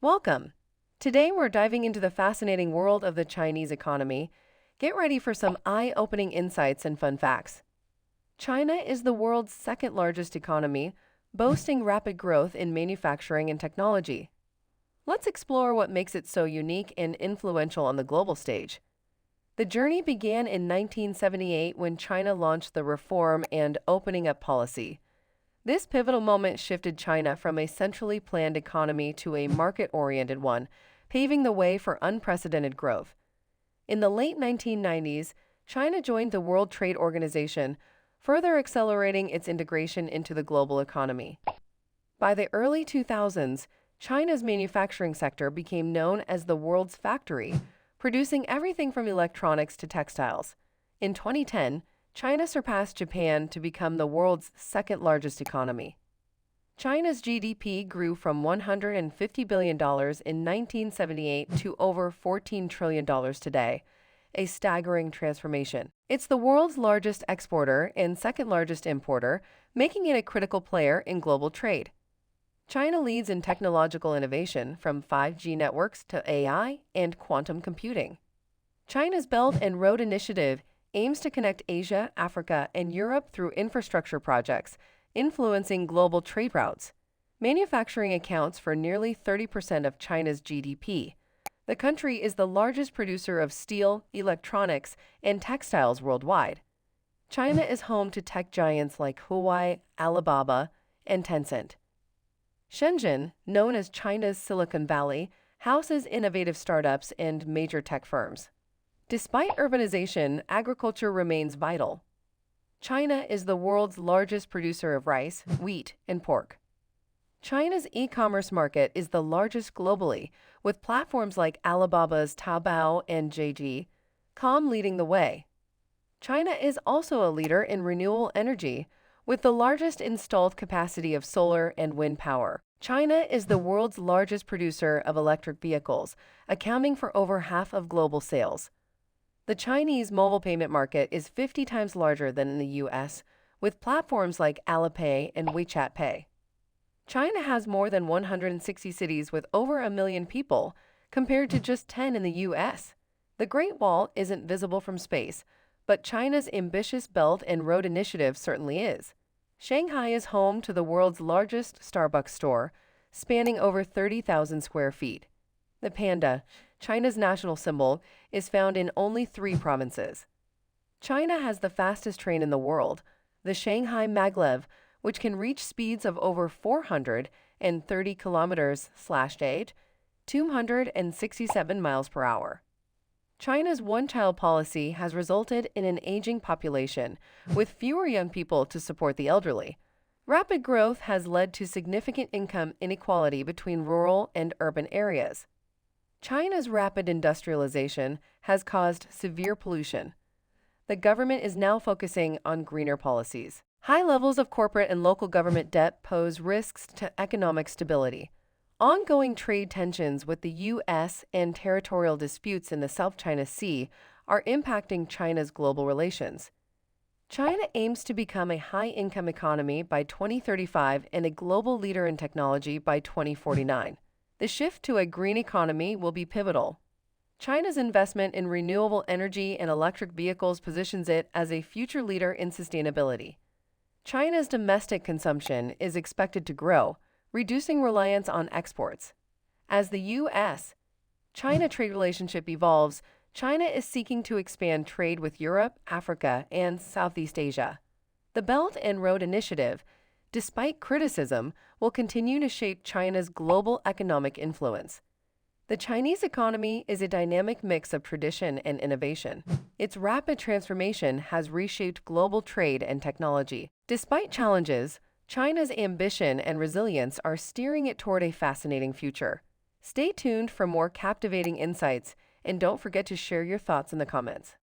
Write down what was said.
Welcome. Today we're diving into the fascinating world of the Chinese economy. Get ready for some eye-opening insights and fun facts. China is the world's second largest economy, boasting rapid growth in manufacturing and technology. Let's explore what makes it so unique and influential on the global stage. The journey began in 1978 when China launched the Reform and Opening Up policy. This pivotal moment shifted China from a centrally planned economy to a market-oriented one, paving the way for unprecedented growth. In the late 1990s, China joined the World Trade Organization, further accelerating its integration into the global economy. By the early 2000s, China's manufacturing sector became known as the world's factory, producing everything from electronics to textiles. In 2010, China surpassed Japan to become the world's second largest economy. China's GDP grew from $150 billion in 1978 to over $14 trillion today, a staggering transformation. It's the world's largest exporter and second largest importer, making it a critical player in global trade. China leads in technological innovation from 5G networks to AI and quantum computing. China's Belt and Road Initiative aims to connect Asia, Africa, and Europe through infrastructure projects, influencing global trade routes. Manufacturing accounts for nearly 30% of China's GDP. The country is the largest producer of steel, electronics, and textiles worldwide. China is home to tech giants like Huawei, Alibaba, and Tencent. Shenzhen, known as China's Silicon Valley, houses innovative startups and major tech firms. Despite urbanization, agriculture remains vital. China is the world's largest producer of rice, wheat, and pork. China's e-commerce market is the largest globally, with platforms like Alibaba's Taobao and JD.com leading the way. China is also a leader in renewable energy, with the largest installed capacity of solar and wind power. China is the world's largest producer of electric vehicles, accounting for over half of global sales. The Chinese mobile payment market is 50 times larger than in the US, with platforms like Alipay and WeChat Pay. China has more than 160 cities with over 1 million people, compared to just 10 in the US. The Great Wall isn't visible from space, but China's ambitious Belt and Road Initiative certainly is. Shanghai is home to the world's largest Starbucks store, spanning over 30,000 square feet. The panda, China's national symbol, is found in only 3 provinces. China has the fastest train in the world, the Shanghai Maglev, which can reach speeds of over 430 kilometers/h, 267 miles per hour. China's one-child policy has resulted in an aging population, with fewer young people to support the elderly. Rapid growth has led to significant income inequality between rural and urban areas. China's rapid industrialization has caused severe pollution. The government is now focusing on greener policies. High levels of corporate and local government debt pose risks to economic stability. Ongoing trade tensions with the U.S. and territorial disputes in the South China Sea are impacting China's global relations. China aims to become a high-income economy by 2035 and a global leader in technology by 2049. The shift to a green economy will be pivotal. China's investment in renewable energy and electric vehicles positions it as a future leader in sustainability. China's domestic consumption is expected to grow, reducing reliance on exports. As the U.S.-China trade relationship evolves, China is seeking to expand trade with Europe, Africa, and Southeast Asia. The Belt and Road Initiative, despite criticism, will continue to shape China's global economic influence. The Chinese economy is a dynamic mix of tradition and innovation. Its rapid transformation has reshaped global trade and technology. Despite challenges, China's ambition and resilience are steering it toward a fascinating future. Stay tuned for more captivating insights, and don't forget to share your thoughts in the comments.